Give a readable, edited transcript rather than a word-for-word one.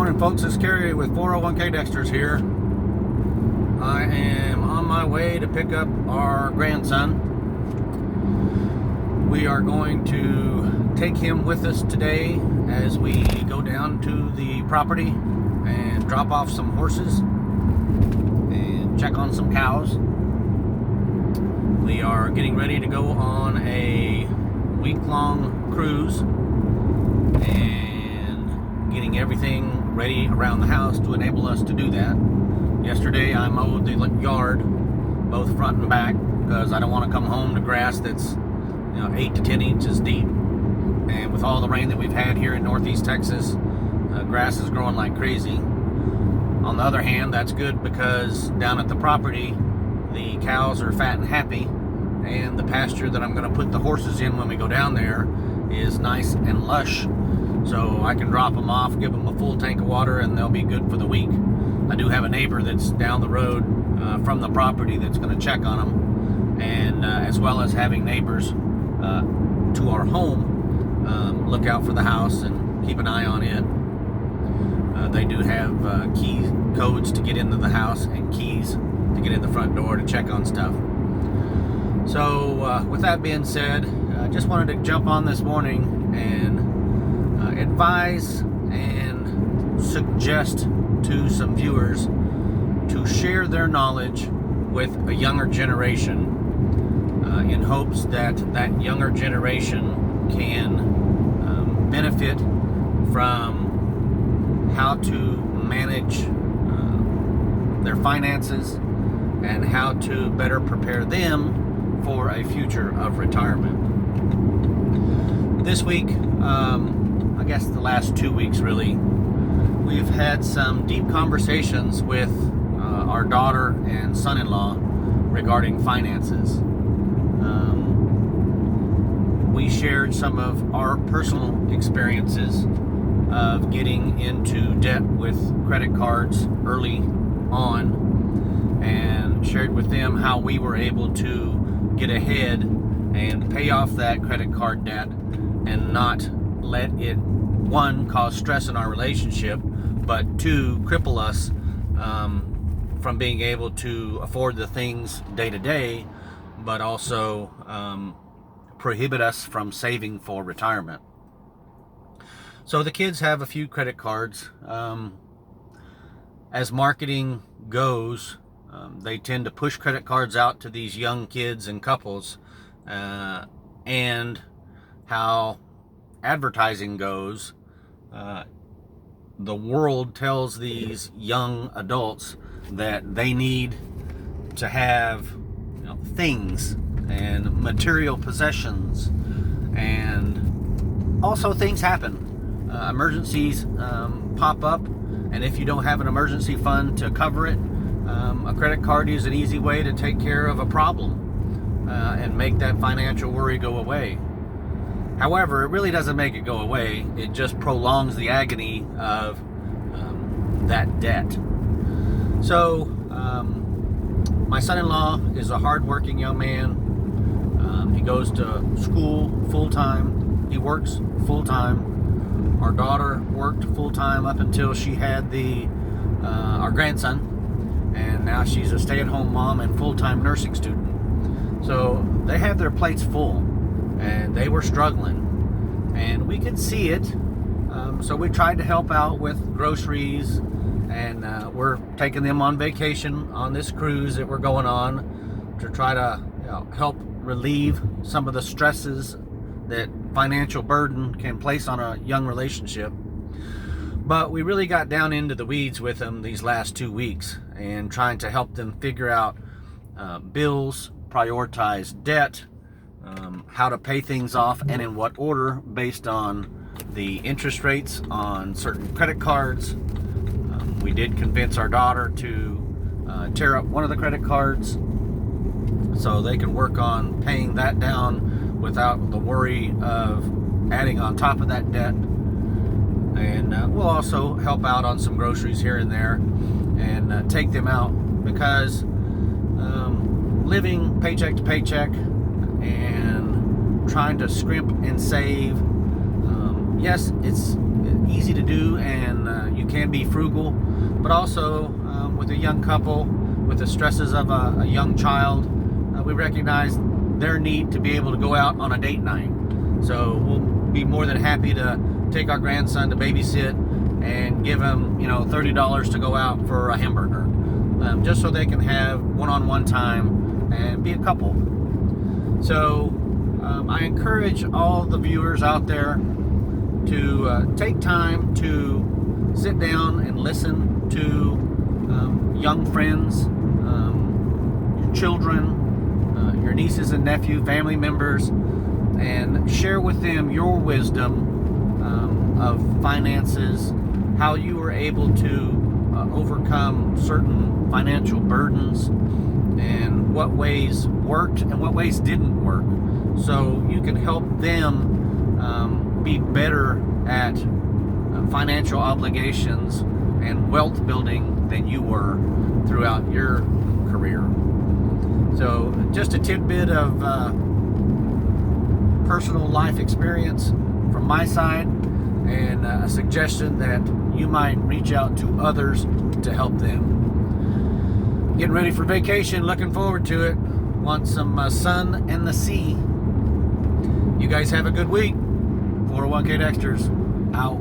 morning, folks. It's Kerry with 401k Dexter's here. I am on my way to pick up our grandson. We are going to take him with us today as we go down to the property and drop off some horses and check on some cows. We are getting ready to go on a week-long cruise and getting everything ready around the house to enable us to do that. Yesterday I mowed the yard, both front and back, because I don't want to come home to grass that's 8 to 10 inches deep. And with all the rain that we've had here in northeast Texas, grass is growing like crazy. On the other hand, that's good because down at the property the cows are fat and happy, and the pasture that I'm going to put the horses in when we go down there is nice and lush, so I can drop them off, give them a full tank of water, and they'll be good for the week. I do have a neighbor that's down the road from the property that's going to check on them, and as well as having neighbors to our home look out for the house and keep an eye on it. They do have key codes to get into the house and keys to get in the front door to check on stuff. So with that being said, I just wanted to jump on this morning and advise and suggest to some viewers to share their knowledge with a younger generation in hopes that that younger generation can benefit from how to manage their finances and how to better prepare them for a future of retirement. This week, I guess the last 2 weeks really, we've had some deep conversations with our daughter and son-in-law regarding finances. We shared some of our personal experiences of getting into debt with credit cards early on, and shared with them how we were able to get ahead and pay off that credit card debt and not let it, one, cause stress in our relationship, but two, cripple us from being able to afford the things day to day, but also prohibit us from saving for retirement. So the kids have a few credit cards. As marketing goes, they tend to push credit cards out to these young kids and couples, and how advertising goes, the world tells these young adults that they need to have things and material possessions, and also things happen. Emergencies pop up, and if you don't have an emergency fund to cover it, a credit card is an easy way to take care of a problem and make that financial worry go away. However, it really doesn't make it go away. It just prolongs the agony of that debt. So, my son-in-law is a hard-working young man. He goes to school full-time. He works full-time. Our daughter worked full-time up until she had our grandson, and now she's a stay-at-home mom and full-time nursing student. So they have their plates full, and they were struggling, and we could see it. So we tried to help out with groceries, and we're taking them on vacation on this cruise that we're going on to try to help relieve some of the stresses that financial burden can place on a young relationship. But we really got down into the weeds with them these last 2 weeks and trying to help them figure out bills, prioritize debt, how to pay things off and in what order based on the interest rates on certain credit cards. We did convince our daughter to tear up one of the credit cards so they can work on paying that down without the worry of adding on top of that debt. And we'll also help out on some groceries here and there and take them out, because living paycheck to paycheck and trying to scrimp and save, yes, it's easy to do, and you can be frugal, but also with a young couple, with the stresses of a young child, we recognize their need to be able to go out on a date night. So we'll be more than happy to take our grandson to babysit and give him, $30 to go out for a hamburger, just so they can have one-on-one time and be a couple. So I encourage all the viewers out there to take time to sit down and listen to young friends, your children, your nieces and nephew, family members, and share with them your wisdom of finances, how you were able to overcome certain financial burdens, and what ways worked and what ways didn't work, so you can help them be better at financial obligations and wealth building than you were throughout your career. So just a tidbit of personal life experience from my side, and a suggestion that you might reach out to others to help them. Getting ready for vacation, looking forward to it. Want some sun and the sea. You guys have a good week. 401k Dexters out.